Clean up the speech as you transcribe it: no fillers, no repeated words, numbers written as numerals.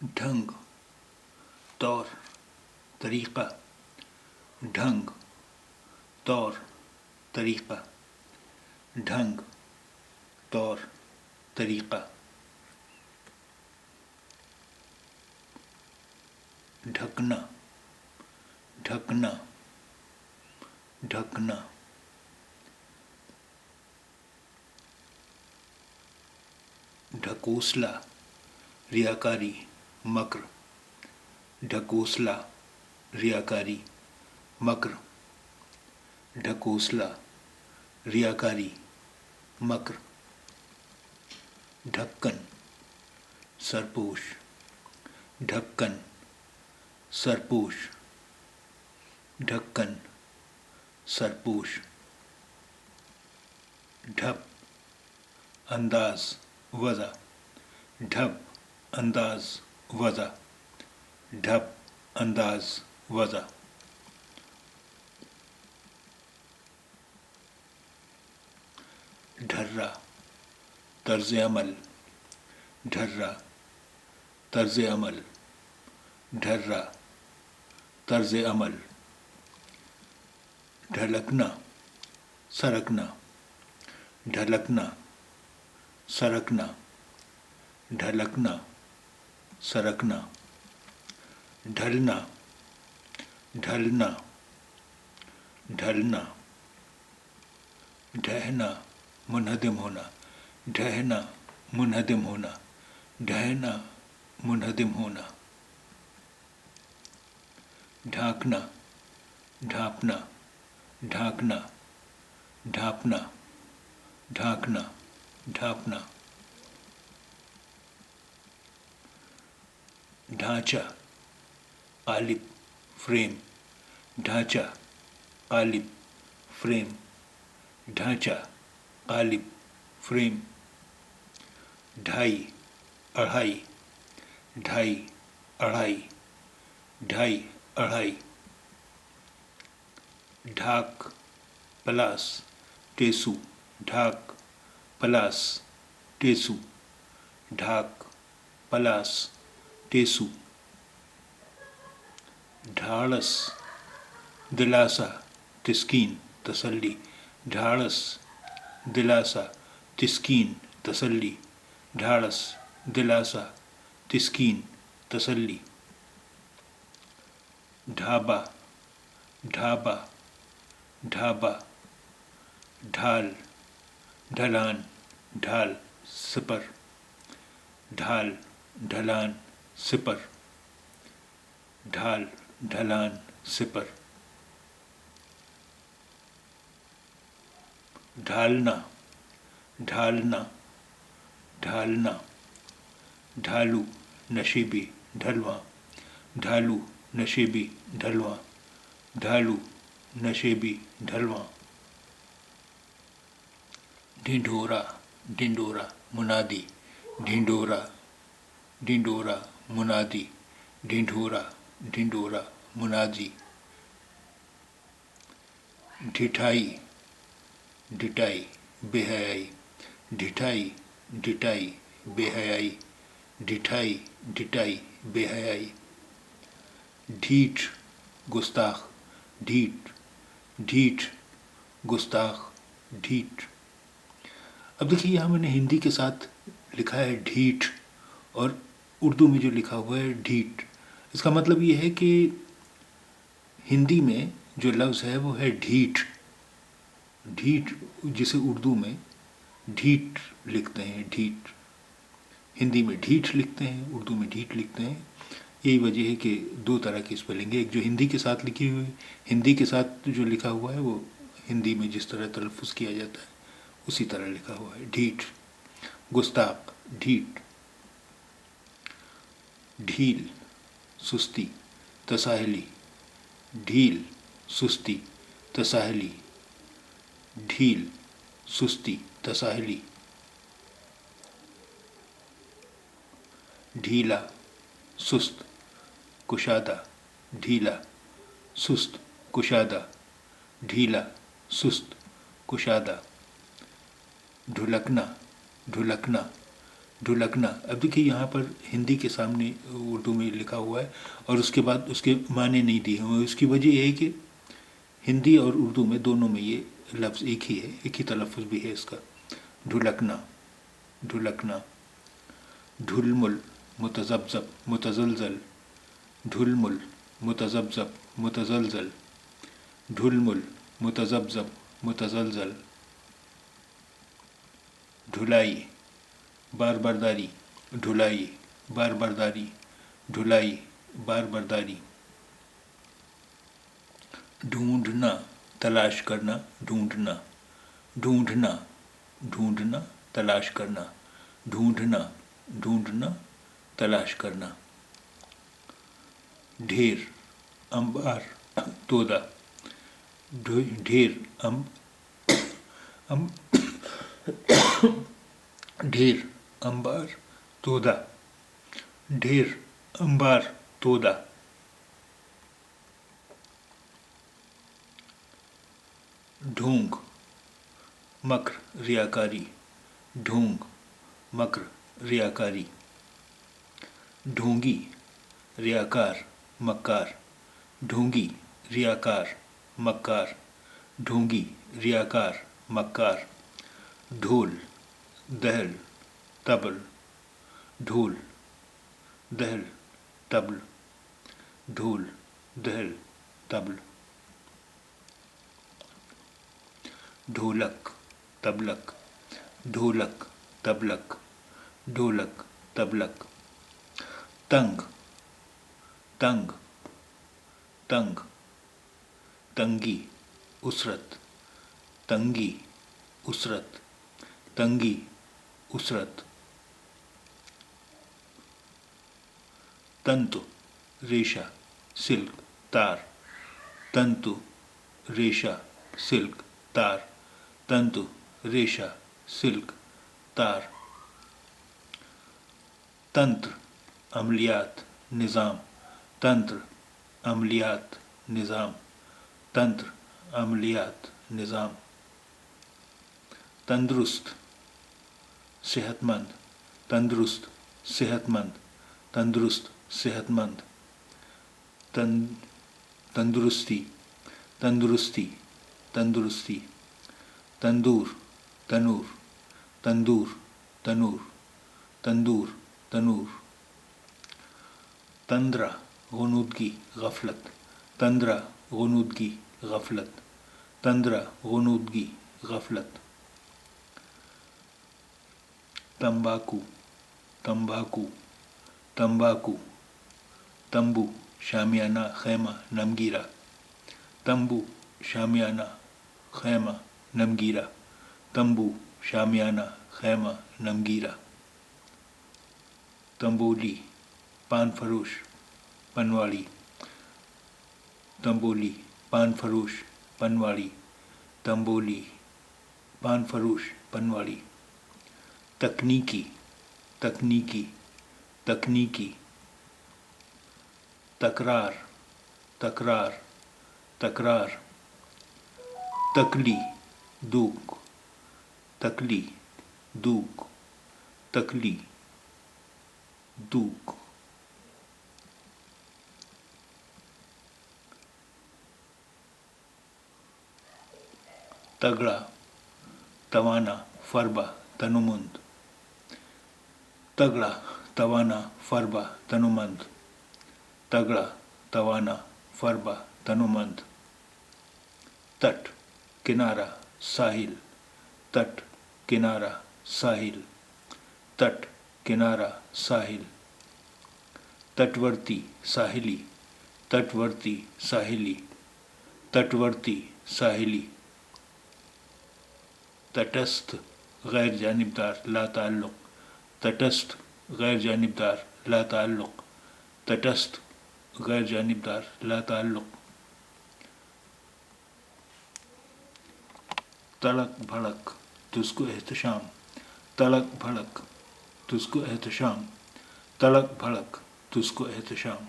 ढंग, तौर, तरीक़ा, ढंग, तौर, तरीक़ा, ढंग, तौर, तरीक़ा, ढकना, ढकना, ढकना, ढकोसला, रियाकारी, मक्र, ढकोसला, रियाकारी, मक्र, ढकोसला, रियाकारी, मक्र, ढक्कन, सरपोश, ढक्कन, सरपोश, ढक्कन, सरपोश, ढप, अंदाज, वज़ा, ढप, अंदाज, वज़ा, ढप, अंदाज, वज़ा, ढर्रा, तर्ज़ अमल, ढर्रा, तर्ज़ अमल, ढर्रा, तर्ज़ अमल, ढलकना, सरकना, ढलकना, सरकना, ढलकना, सरकना, ढलना, ढलना, ढलना, ढहना, मुनहदिम होना, ढहना, मुनहदिम होना, ढहना, मुनहदिम होना, ढांकना, ढांपना, ढांकना, ढांपना, ढांकना, ढांपना, ढांचा, कालिब, फ्रेम, ढांचा, कालिब, फ्रेम, ढांचा, कालिब, फ्रेम, ढाई, अढ़ाई, ढाई, अढ़ाई, ढाई, अढ़ाई, ढाक, पलास, टेसू, ढाक, पलास, टेसू, ढाक, पलास, टेसू, ढाड़स, दिलासा, तिस्कीन, तसल्ली, ढाड़स, दिलासा, तिस्कीन, तसल्ली, ढाड़स, दिलासा, तिस्कीन, तसल्ली, ढाबा, ढाबा, ढाबा, ढाल, ढलान, ढाल, सिपर, ढाल, ढलान, सिपर, ढाल, ढलान, सिपर, ढालना, ढालना, ढालना, ढालू, नशीबी, ढलवा, ढालू, नशीबी, ढलवा, ढालू, नशीबी, ढलवा, ढिंढोरा, ढिंडोरा, मुनादी, ढिंडोरा, ढिंडोरा, मुनादी, ढिंढोरा, ढिंडोरा, मुनादी, ढिठाई, ढिठाई, बेहयाई, ढिठाई, ढिठाई, बेहयाई, ढिठाई, ढिठाई, बेहयाई, ढीठ, गुस्ताख, ढीठ, ढीठ, गुस्ताख, ढीठ। अब देखिए यहाँ मैंने हिंदी के साथ लिखा है ढीठ और उर्दू में जो लिखा हुआ है ढीठ। इसका मतलब ये है कि हिंदी में जो लफ्ज़ है वो है ढीठ, ढीठ जिसे उर्दू में ढीठ लिखते हैं, ढीठ। हिंदी में ढीठ लिखते हैं, उर्दू में ढीठ लिखते हैं। यही वजह है कि दो तरह की स्पेलिंग है, एक जो हिंदी के साथ लिखी हुई, हिंदी के साथ जो लिखा हुआ है वो हिंदी में जिस तरह तलफ़ुज़ किया जाता है उसी तरह लिखा हुआ है ढीठ, गुस्ताख, ढीठ। ढील, सुस्ती, तसाहली, ढील, सुस्ती, तसाहली, ढील, सुस्ती, तसाहली, ढीला, सुस्त, कुशादा, ढीला, सुस्त, कुशादा, ढीला, सुस्त, कुशादा, ढुलकना, ढुलकना, ढुलकना। अब देखिए यहाँ पर हिंदी के सामने उर्दू में लिखा हुआ है और उसके बाद उसके माने नहीं दिए हुए हैं। उसकी वजह ये है कि हिंदी और उर्दू में दोनों में ये लफ्ज़ एक ही है, एक ही तलफ़ुज़ भी है इसका। ढुलकना, ढुलकना। ढुलमुल, मुतज़ब्ज़ब, मुतज़लज़ल। ढुलमुल, मुतज़ब्ज़ब, मुतज़लज़ल। ढुलमुल, मुतज़ब्ज़ब, मुतज़लज़ल। ढुलाई, बार बरदारी। ढुलाई, बार बरदारी। ढुलाई, बार बरदारी। ढूंढना, तलाश करना, ढूंढना। ढूंढना, ढूंढना, तलाश करना। ढूंढना, ढूंढना, तलाश करना। ढेर, अंबार, तोदा। ढेर, अम ढेर, अंबार, तोदा। ढेर, अंबार, तोदा। ढोंग, मक्र, रियाकारी। ढोंग, मक्र, रियाकारी। ढोंगी, रियाकार, मक्कार। ढोंगी, रियाकार, मक्कार। ढोंगी, रियाकार, मक्कार। ढोल, दहल, तबल। ढोल, दहल, तबल। ढोल, दहल, तबल। ढोलक, तबलक। ढोलक, तबलक। ढोलक, तबलक। तंग, तंग, तंग। तंगी, उसरत। तंगी, उसरत। तंगी, उसरत। तंतु, रेशा, सिल्क, तार। तंतु, रेशा, सिल्क, तार। तंतु, रेशा, सिल्क, तार। तंत्र, अमलियात, निज़ाम। तंत्र, अमलियात, निज़ाम। तंत्र, अमलियात, निज़ाम। तंदुरुस्त, सेहतमंद। तंदुरुस्त, सेहतमंद। तंदुरुस्त, सेहतमंद। तंदुरुस्ती, तंदुरुस्ती, तंदुरुस्ती। तंदूर, तनूर। तंदूर, तनूर। तंदूर, तनूर। तंद्रा, गुनूदगी, गफलत। तंद्रा, गुनूदगी, गफलत। तंद्रा, गुनूदगी, गफलत। तंबाकू, तंबाकू, तंबाकू। तंबू, शामियाना, खैमा, नमगीरा। तंबू, शामियाना, खैमा, नमगीरा। तंबू, शामियाना, खैमा, नमगीरा। तंबोली, पान फरोश, पनवाड़ी। तंबोली, पान फरोश, पनवाड़ी। तंबोली, पान फरोश, पनवाड़ी। तकनीकी, तकनीकी, तकनीकी। तकरार, तकरार, तकरार। तकली, दूक। तकली, दूक। तकली, दूक। तगड़ा, तवाना, फरबा, तनुमंद। तगड़ा, तवाना, फरबा, तनुमंद। तगड़ा, तवाना, फरबा, तनुमंद। तट, किनारा, साहिल। तट, किनारा, साहिल। तट, किनारा, साहिल। तटवर्ती, साहिली। तटवर्ती, साहिली। तटवर्ती, साहिली। तटस्थ, गैर जानिबदार, ला ताल्लुक़। तटस्थ, गैर जानिबदार, ला ताल्लुक़। तटस्थ, गैर जानिबदार, ला ताल्लुक़। तड़क भड़क, तुझको एहतशाम। तड़क भड़क, तुझको एहतशाम। तड़क भड़क, तुझको एहतशाम।